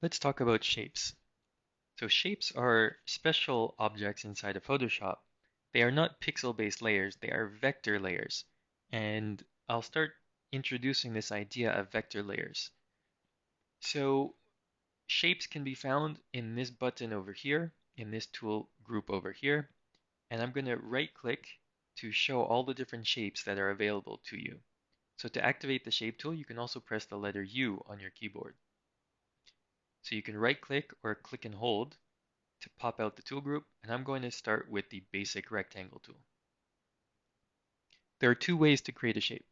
Let's talk about shapes. So shapes are special objects inside of Photoshop. They are not pixel-based layers, they are vector layers. And I'll start introducing this idea of vector layers. So shapes can be found in this button over here, in this tool group over here, and I'm going to right-click to show all the different shapes that are available to you. So to activate the shape tool, you can also press the letter U on your keyboard. So you can right-click or click and hold to pop out the tool group, and I'm going to start with the basic rectangle tool. There are two ways to create a shape.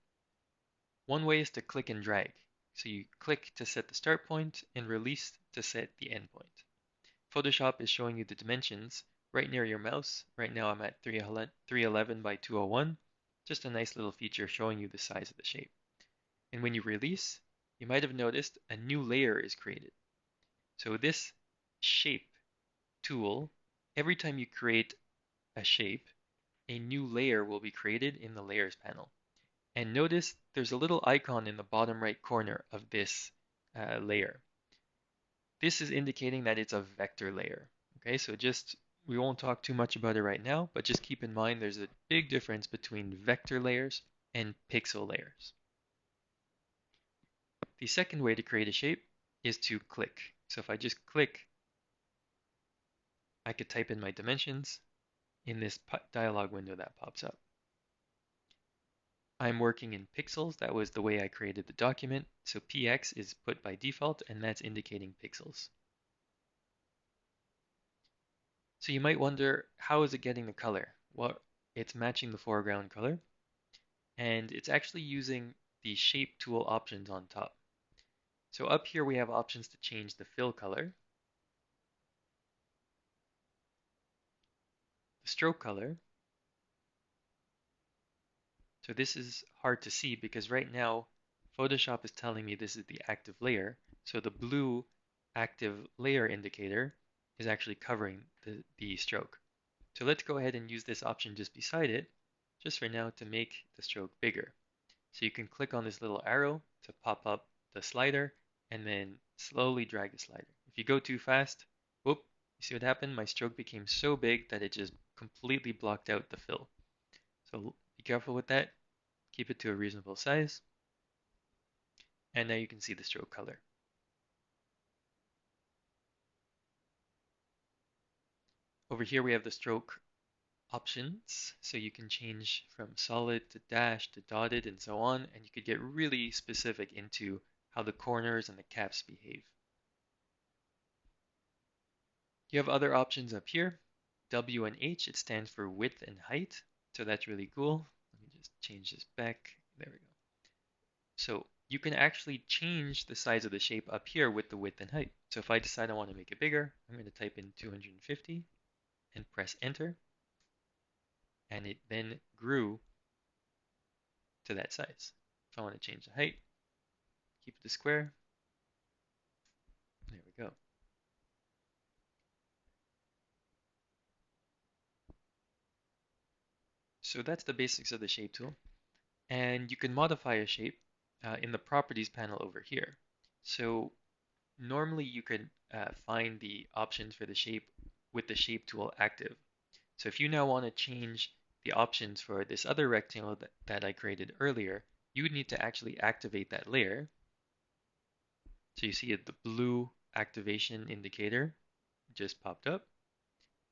One way is to click and drag. So you click to set the start point and release to set the end point. Photoshop is showing you the dimensions right near your mouse. Right now I'm at 311 by 201. Just a nice little feature showing you the size of the shape. And when you release, you might have noticed a new layer is created. So this shape tool, every time you create a shape, a new layer will be created in the Layers panel. And notice there's a little icon in the bottom right corner of this layer. This is indicating that it's a vector layer. Okay, so we won't talk too much about it right now, but just keep in mind there's a big difference between vector layers and pixel layers. The second way to create a shape is to click. So if I just click, I could type in my dimensions in this dialog window that pops up. I'm working in pixels. That was the way I created the document. So px is put by default, and that's indicating pixels. So you might wonder, how is it getting the color? Well, it's matching the foreground color, and it's actually using the shape tool options on top. So up here we have options to change the fill color, the stroke color. So this is hard to see because right now Photoshop is telling me this is the active layer. So the blue active layer indicator is actually covering the stroke. So let's go ahead and use this option just beside it, just for now, to make the stroke bigger. So you can click on this little arrow to pop up the slider and then slowly drag the slider. If you go too fast, whoop, you see what happened? My stroke became so big that it just completely blocked out the fill. So be careful with that. Keep it to a reasonable size. And now you can see the stroke color. Over here we have the stroke options. So you can change from solid to dash to dotted and so on. And you could get really specific into how the corners and the caps behave. You have other options up here. W and H, it stands for width and height. So that's really cool. Let me just change this back. There we go. So you can actually change the size of the shape up here with the width and height. So if I decide I want to make it bigger, I'm going to type in 250 and press enter. And it then grew to that size. If I want to change the height, keep it to square. There we go. So that's the basics of the shape tool. And you can modify a shape in the properties panel over here. So normally you can find the options for the shape with the shape tool active. So if you now want to change the options for this other rectangle that I created earlier, you would need to actually activate that layer. So you see the blue activation indicator just popped up,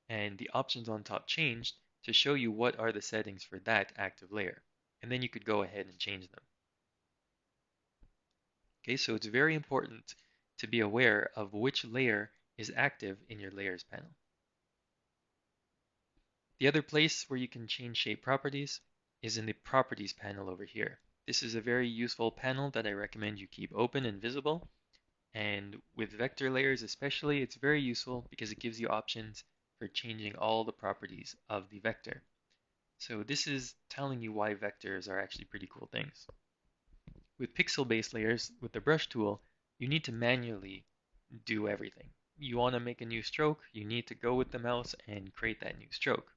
and the options on top changed to show you what are the settings for that active layer. And then you could go ahead and change them. Okay, so it's very important to be aware of which layer is active in your layers panel. The other place where you can change shape properties is in the properties panel over here. This is a very useful panel that I recommend you keep open and visible. And with vector layers especially, it's very useful because it gives you options for changing all the properties of the vector. So this is telling you why vectors are actually pretty cool things. With pixel-based layers, with the brush tool, you need to manually do everything. You want to make a new stroke, you need to go with the mouse and create that new stroke.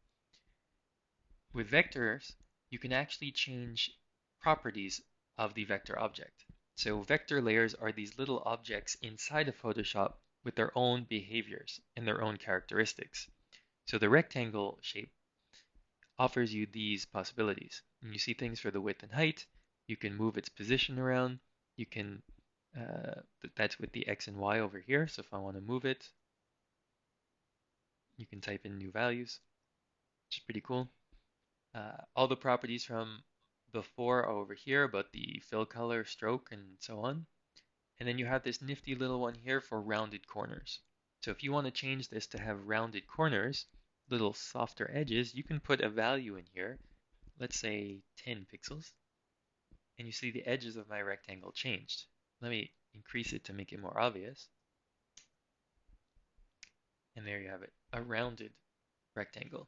With vectors, you can actually change properties of the vector object. So vector layers are these little objects inside of Photoshop with their own behaviors and their own characteristics. So the rectangle shape offers you these possibilities. And you see things for the width and height. You can move its position around. You can, that's with the X and Y over here. So if I want to move it, you can type in new values, which is pretty cool. All the properties from before are over here about the fill color, stroke, and so on. And then you have this nifty little one here for rounded corners. So if you want to change this to have rounded corners, little softer edges, you can put a value in here, let's say 10 pixels, and you see the edges of my rectangle changed. Let me increase it to make it more obvious. And there you have it, a rounded rectangle.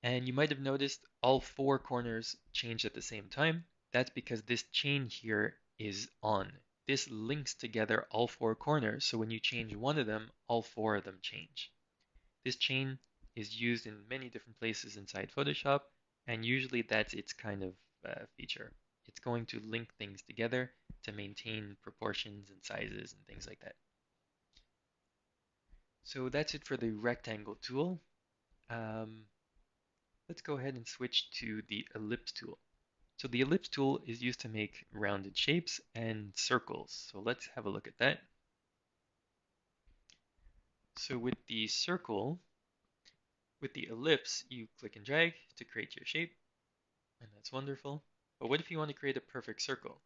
And you might have noticed all four corners changed at the same time. That's because this chain here is on. This links together all four corners, so when you change one of them, all four of them change. This chain is used in many different places inside Photoshop, and usually that's its kind of feature. It's going to link things together to maintain proportions and sizes and things like that. So that's it for the rectangle tool. Um, let's go ahead and switch to the ellipse tool. So the ellipse tool is used to make rounded shapes and circles. So let's have a look at that. So with the circle, with the ellipse, you click and drag to create your shape, and that's wonderful. But what if you want to create a perfect circle?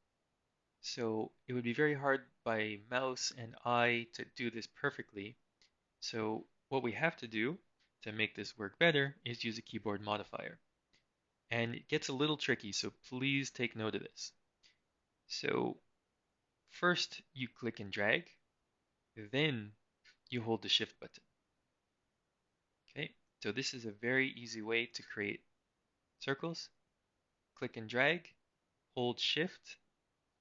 So it would be very hard by mouse and eye to do this perfectly. So what we have to do to make this work better is use a keyboard modifier. And it gets a little tricky, so please take note of this. So first you click and drag, then you hold the shift button. Okay, so this is a very easy way to create circles. Click and drag, hold shift,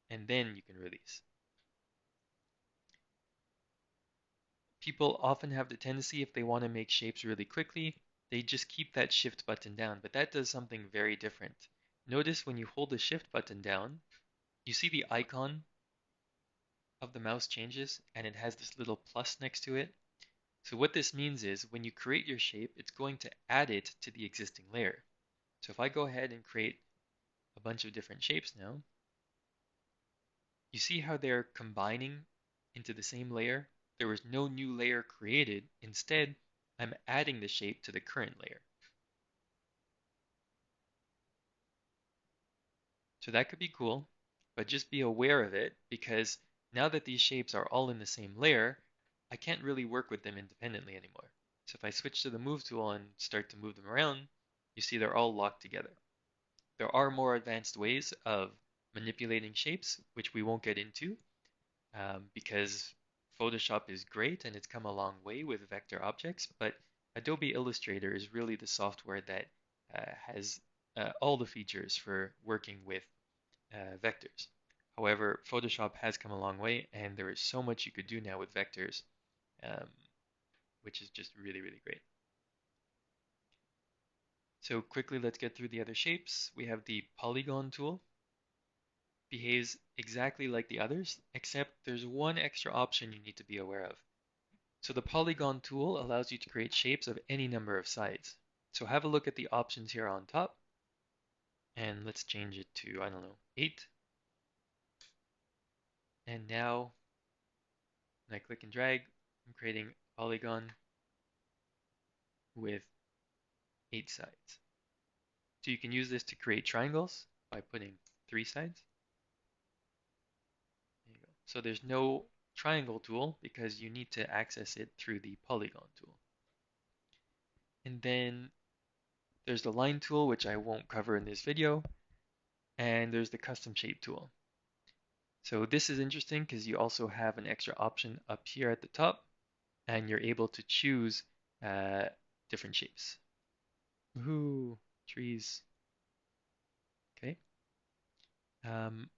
and then you can release. People often have the tendency, if they want to make shapes really quickly, they just keep that shift button down, but that does something very different. Notice when you hold the shift button down, you see the icon of the mouse changes and it has this little plus next to it. So what this means is when you create your shape, it's going to add it to the existing layer. So if I go ahead and create a bunch of different shapes now, you see how they're combining into the same layer? There was no new layer created. Instead, I'm adding the shape to the current layer. So that could be cool, but just be aware of it because now that these shapes are all in the same layer, I can't really work with them independently anymore. So if I switch to the move tool and start to move them around, you see they're all locked together. There are more advanced ways of manipulating shapes, which we won't get into because Photoshop is great and it's come a long way with vector objects, but Adobe Illustrator is really the software that has all the features for working with vectors. However, Photoshop has come a long way and there is so much you could do now with vectors, um, which is just really, really great. So quickly, let's get through the other shapes. We have the polygon tool. Behaves exactly like the others, except there's one extra option you need to be aware of. So the polygon tool allows you to create shapes of any number of sides. So have a look at the options here on top, and let's change it to, I don't know, 8. And now, when I click and drag, I'm creating a polygon with 8 sides. So you can use this to create triangles by putting 3 sides. There you go. So there's no triangle tool because you need to access it through the polygon tool. And then there's the line tool, which I won't cover in this video, and there's the custom shape tool. So this is interesting because you also have an extra option up here at the top, and you're able to choose different shapes. Woohoo, trees. Okay. Um,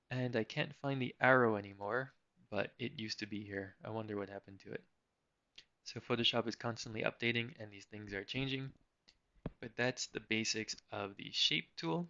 and I can't find the arrow anymore, but it used to be here. I wonder what happened to it. So Photoshop is constantly updating and these things are changing, but that's the basics of the shape tool.